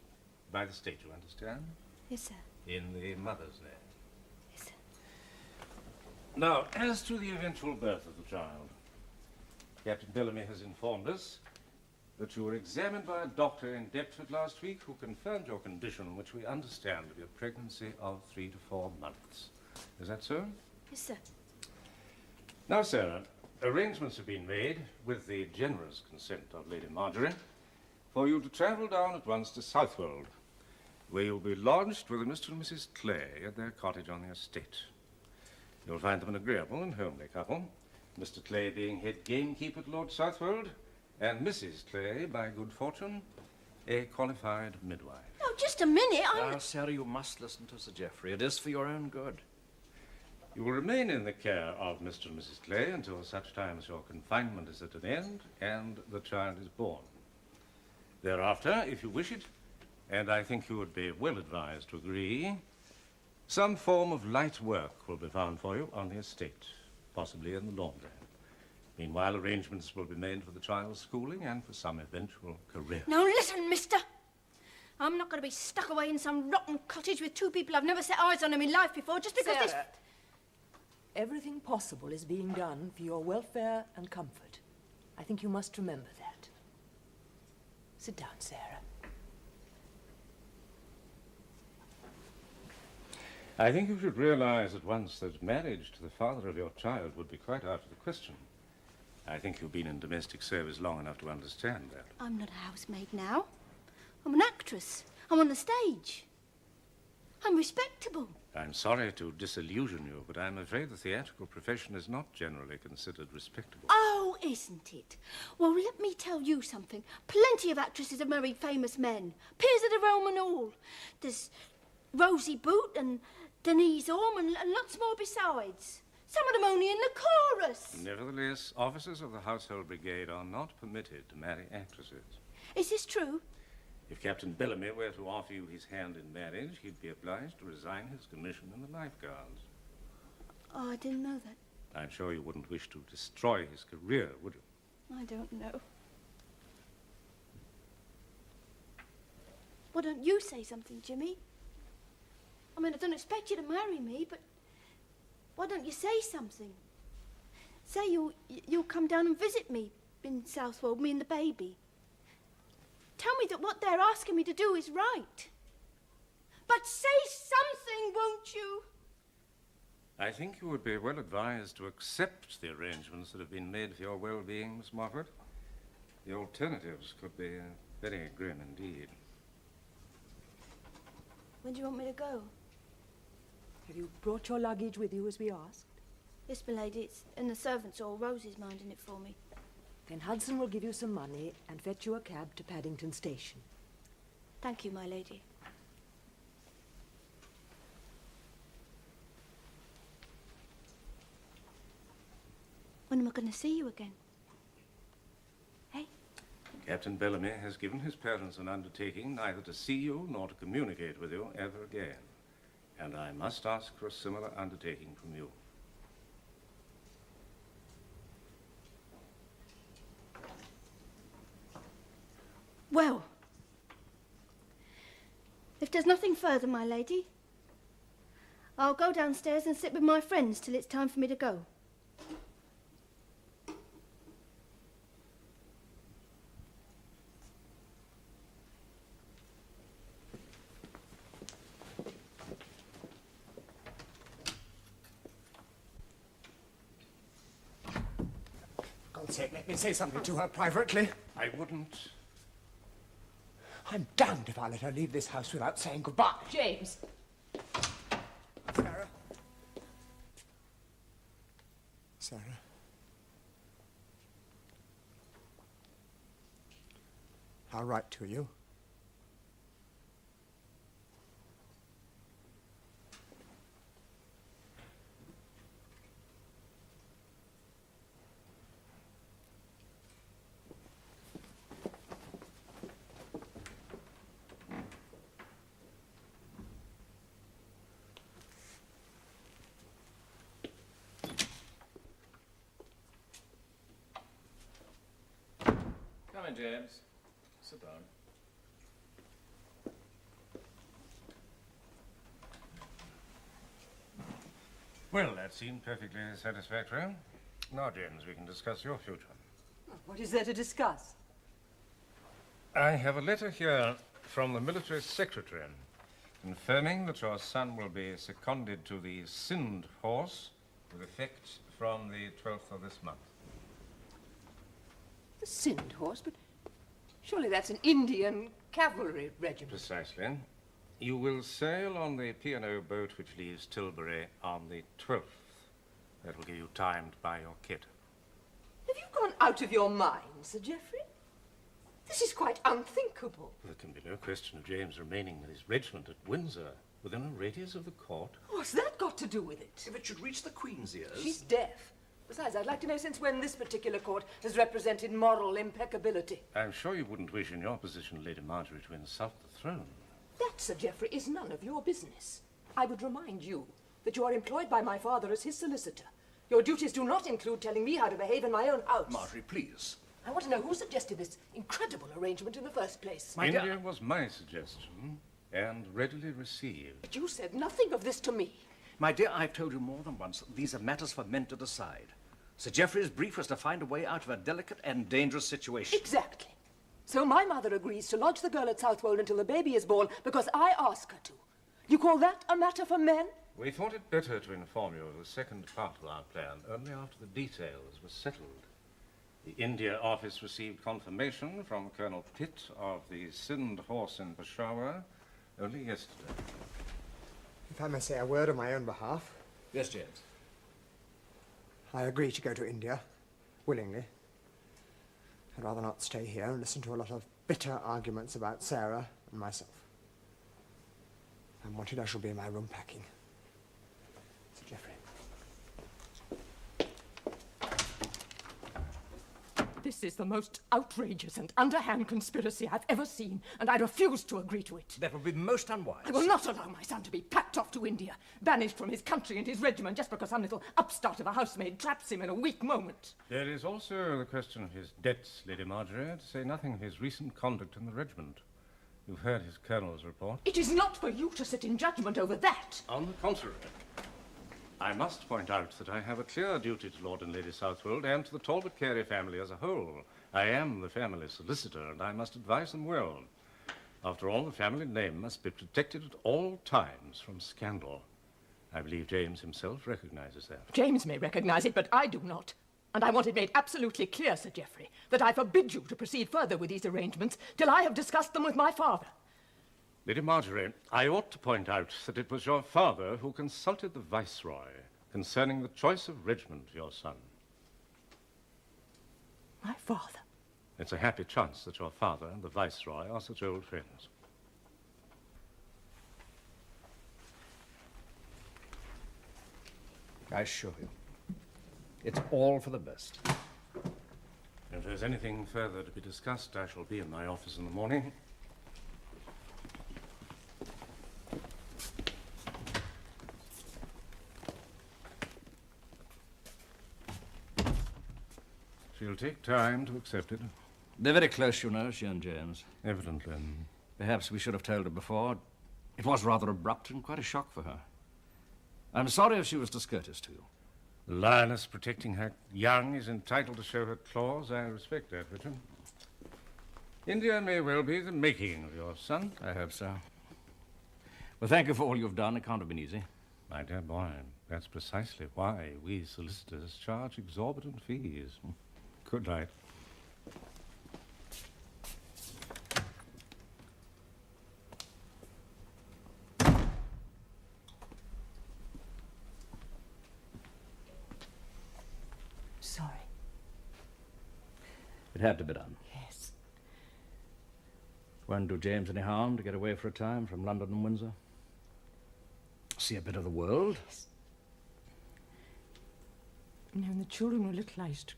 Speaker 1: By the state, you understand?
Speaker 3: Yes, sir.
Speaker 1: In the mother's name.
Speaker 3: Yes, sir.
Speaker 1: Now, as to the eventual birth of the child, Captain Bellamy has informed us that you were examined by a doctor in Deptford last week who confirmed your condition, which we understand to be a pregnancy of 3 to 4 months. Is that so?
Speaker 3: Yes, sir.
Speaker 1: Now, Sarah, arrangements have been made, with the generous consent of Lady Marjorie, for you to travel down at once to Southwold, where you'll be lodged with Mr. and Mrs. Clay at their cottage on the estate. You'll find them an agreeable and homely couple, Mr. Clay being head gamekeeper at Lord Southwold, and Mrs. Clay, by good fortune, a qualified midwife.
Speaker 3: Oh, just a minute.
Speaker 1: Now, Sarah, you must listen to Sir Geoffrey. It is for your own good. You will remain in the care of Mr. and Mrs. Clay until such time as your confinement is at an end and the child is born. Thereafter, if you wish it, and I think you would be well advised to agree, some form of light work will be found for you on the estate, possibly in the laundry. Meanwhile, arrangements will be made for the child's schooling and for some eventual career.
Speaker 3: Now, listen, mister. I'm not going to be stuck away in some rotten cottage with 2 people I've never set eyes on in my life before just because
Speaker 2: Sarah, everything possible is being done for your welfare and comfort. I think you must remember that. Sit down, Sarah.
Speaker 1: I think you should realize at once that marriage to the father of your child would be quite out of the question. I think you've been in domestic service long enough to understand that.
Speaker 3: I'm not a housemaid now. I'm an actress. I'm on the stage. I'm respectable.
Speaker 1: I'm sorry to disillusion you, but I'm afraid the theatrical profession is not generally considered respectable.
Speaker 3: Oh, isn't it? Well, let me tell you something. Plenty of actresses have married famous men. Peers of the realm and all. There's Rosie Boot and Denise Orme and lots more besides. Some of them only in the chorus.
Speaker 1: Nevertheless, officers of the household brigade are not permitted to marry actresses.
Speaker 3: Is this true?
Speaker 1: If Captain Bellamy were to offer you his hand in marriage, he'd be obliged to resign his commission in the Life Guards.
Speaker 3: Oh, I didn't know that.
Speaker 1: I'm sure you wouldn't wish to destroy his career, would you?
Speaker 3: I don't know. Why don't you say something, Jimmy? I mean, I don't expect you to marry me, but why don't you say something? Say you'll come down and visit me in Southwold, me and the baby. Tell me that what they're asking me to do is right. But say something, won't you?
Speaker 1: I think you would be well advised to accept the arrangements that have been made for your well-being, Miss Moffat. The alternatives could be very grim indeed.
Speaker 3: When do you want me to go?
Speaker 2: Have you brought your luggage with you as we asked?
Speaker 3: Yes, my lady, it's in the servants' hall. Rosie's minding it for me.
Speaker 2: Then Hudson will give you some money and fetch you a cab to Paddington Station.
Speaker 3: Thank you, my lady. When am I going to see you again? Hey?
Speaker 1: Captain Bellamy has given his parents an undertaking neither to see you nor to communicate with you ever again. And I must ask for a similar undertaking from you.
Speaker 3: Well, if there's nothing further, my lady, I'll go downstairs and sit with my friends till it's time for me to go.
Speaker 4: God's sake, let me say something to her privately.
Speaker 1: I wouldn't.
Speaker 4: I'm damned if I'll let her leave this house without saying goodbye.
Speaker 2: James!
Speaker 4: Sarah? Sarah? I'll write to you.
Speaker 1: Come in, James. Sit down. Well, that seemed perfectly satisfactory. Now, James, we can discuss your future.
Speaker 2: What is there to discuss?
Speaker 1: I have a letter here from the military secretary confirming that your son will be seconded to the Sind Horse with effect from the 12th of this month.
Speaker 2: The Sind Horse? But surely that's an Indian cavalry regiment.
Speaker 1: Precisely. You will sail on the P&O boat which leaves Tilbury on the 12th. That will give you time to buy your kit.
Speaker 2: Have you gone out of your mind, Sir Geoffrey? This is quite unthinkable.
Speaker 1: There can be no question of James remaining with his regiment at Windsor, within a radius of the court.
Speaker 2: What's that got to do with it?
Speaker 6: If it should reach the Queen's ears...
Speaker 2: She's deaf. Besides, I'd like to know since when this particular court has represented moral impeccability.
Speaker 1: I'm sure you wouldn't wish in your position, Lady Marjorie, to insult the throne.
Speaker 2: That, Sir Geoffrey, is none of your business. I would remind you that you are employed by my father as his solicitor. Your duties do not include telling me how to behave in my own house.
Speaker 6: Marjorie, please.
Speaker 2: I want to know who suggested this incredible arrangement in the first place.
Speaker 1: India was my suggestion, and readily received.
Speaker 2: But you said nothing of this to me.
Speaker 1: My dear, I've told you more than once that these are matters for men to decide. Sir Geoffrey's brief was to find a way out of a delicate and dangerous situation.
Speaker 2: Exactly. So my mother agrees to lodge the girl at Southwold until the baby is born because I ask her to. You call that a matter for men?
Speaker 1: We thought it better to inform you of the second part of our plan only after the details were settled. The India office received confirmation from Colonel Pitt of the Sind horse in Peshawar only yesterday.
Speaker 4: If I may say a word on my own behalf,
Speaker 1: Yes, James.
Speaker 4: I agree to go to India, willingly. I'd rather not stay here and listen to a lot of bitter arguments about Sarah and myself. If I'm wanted, I shall be in my room packing. Sir Geoffrey.
Speaker 2: This is the most outrageous and underhand conspiracy I've ever seen, and I refuse to agree to it.
Speaker 1: That would be most unwise.
Speaker 2: I will not allow my son to be packed off to India, banished from his country and his regiment just because some little upstart of a housemaid traps him in a weak moment.
Speaker 1: There is also the question of his debts, Lady Marjorie, to say nothing of his recent conduct in the regiment. You've heard his colonel's report.
Speaker 2: It is not for you to sit in judgment over that.
Speaker 1: On the contrary. I must point out that I have a clear duty to Lord and Lady Southwold and to the Talbot Carey family as a whole. I am the family solicitor, and I must advise them well. After all, the family name must be protected at all times from scandal. I believe James himself recognizes that.
Speaker 2: James may recognize it, but I do not. And I want it made absolutely clear, Sir Geoffrey, that I forbid you to proceed further with these arrangements till I have discussed them with my father.
Speaker 1: Lady Marjorie, I ought to point out that it was your father who consulted the Viceroy concerning the choice of regiment for your son.
Speaker 2: My father?
Speaker 1: It's a happy chance that your father and the Viceroy are such old friends. I assure you, it's all for the best. If there's anything further to be discussed, I shall be in my office in the morning. She'll take time to accept it. They're very close, you know, she and James. Evidently. Perhaps we should have told her before. It was rather abrupt and quite a shock for her. I'm sorry if she was discourteous to you. The lioness protecting her young is entitled to show her claws. I respect that, Richard. India may well be the making of your son. I hope so. Well, thank you for all you've done. It can't have been easy. My dear boy, that's precisely why we solicitors charge exorbitant fees. Good night.
Speaker 2: Sorry.
Speaker 1: It had to be done.
Speaker 2: Yes.
Speaker 1: Won't do James any harm to get away for a time from London and Windsor. See a bit of the world.
Speaker 2: Yes. You know, when the children were little, I used to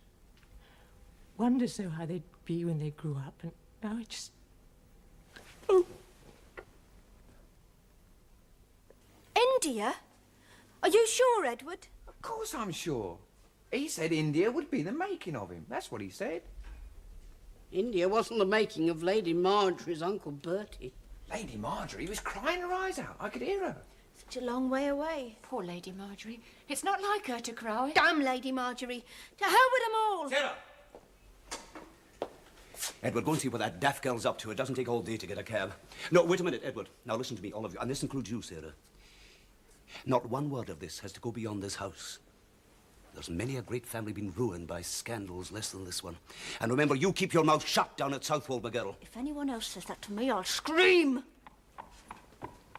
Speaker 2: wonder so how they'd be when they grew up, and now I just... Oh!
Speaker 3: India? Are you sure, Edward?
Speaker 8: Of course I'm sure. He said India would be the making of him. That's what he said.
Speaker 5: India wasn't the making of Lady Marjorie's Uncle Bertie.
Speaker 8: Lady Marjorie was crying her eyes out. I could hear her.
Speaker 3: Such a long way away.
Speaker 9: Poor Lady Marjorie. It's not like her to cry.
Speaker 3: Damn Lady Marjorie. To hell with them all.
Speaker 6: Sarah! Edward, go and see what that daft girl's up to. It doesn't take all day to get a cab. No, wait a minute, Edward. Now listen to me, all of you. And this includes you, Sarah. Not one word of this has to go beyond this house. There's many a great family been ruined by scandals less than this one. And remember, you keep your mouth shut down at Southwold, my girl.
Speaker 3: If anyone else says that to me, I'll scream.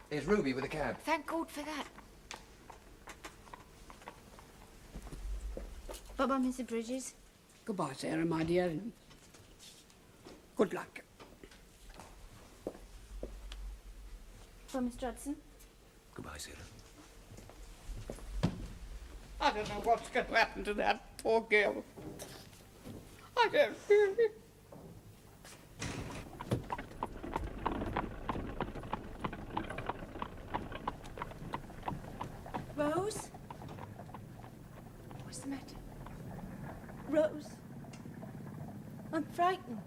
Speaker 8: Here's Ruby with a cab.
Speaker 9: Thank God for that.
Speaker 3: Bye-bye, Mr. Bridges.
Speaker 5: Goodbye, Sarah, my dear. Good luck.
Speaker 3: Bye, Mr. Hudson.
Speaker 6: Goodbye, Sarah.
Speaker 5: I don't know what's going to happen to that poor girl. I don't...
Speaker 3: Rose?
Speaker 9: What's the matter?
Speaker 3: Rose? I'm frightened.